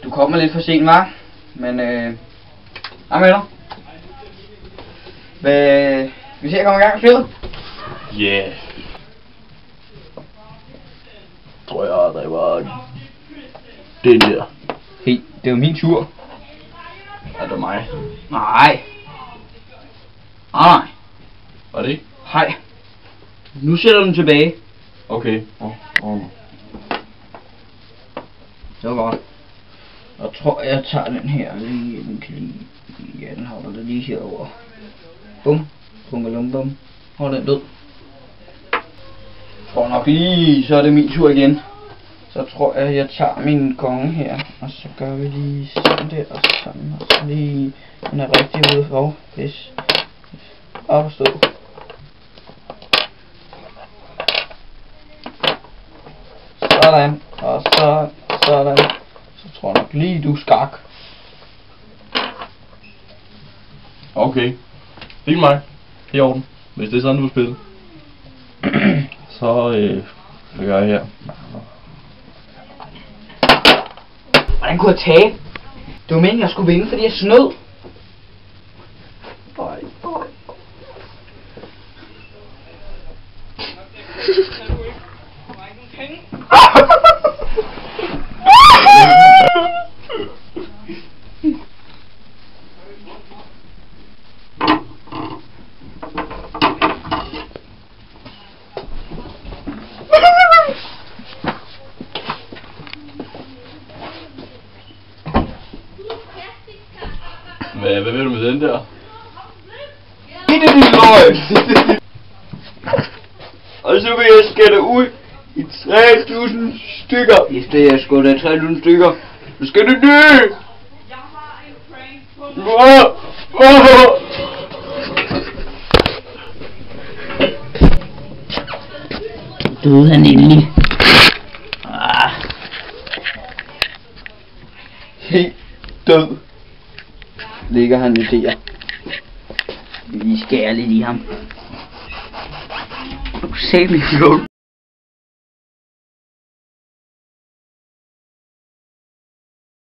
Du kommer lidt for sent, hva'? Men hej med dig. Vi ser at komme i gang med spillet? Yeah. Tror jeg, det var den der. Hey, det er jo min tur. Er det mig? Nej. Nej. Var det ikke? Hej. Nu sætter du den tilbage. Okay. Det var godt. Jeg tror, jeg tager den her lige. Den kan lige. Ja, den holder det lige herover. Bum. Bum. Hold den død. Tror nok lige, så er det min tur igen. Så tror jeg tager min konge her. Og så gør vi lige sådan der og sådan. Og så lige. Den er rigtig ude for. Hvis. Op og stå. Sådan. Og så. Sådan. Så tror jeg nok lige, du er skak. Okay. Det er mig. Det er i orden. Hvis det er sådan, du vil spille. Så hvad gør jeg her? Hvordan kunne jeg tabe? Det var meningen, jeg skulle vinde, fordi jeg snød. Hvad vil du med den der? Det er din løgn! Og så vil jeg skære ud i 3000 stykker. Hvis det er sgu da 3000 stykker, så skal det dø! Jeg har en prank på døde han endelig. Helt død ligger han lidt der. Vi skærer lidt i ham. Du ser mig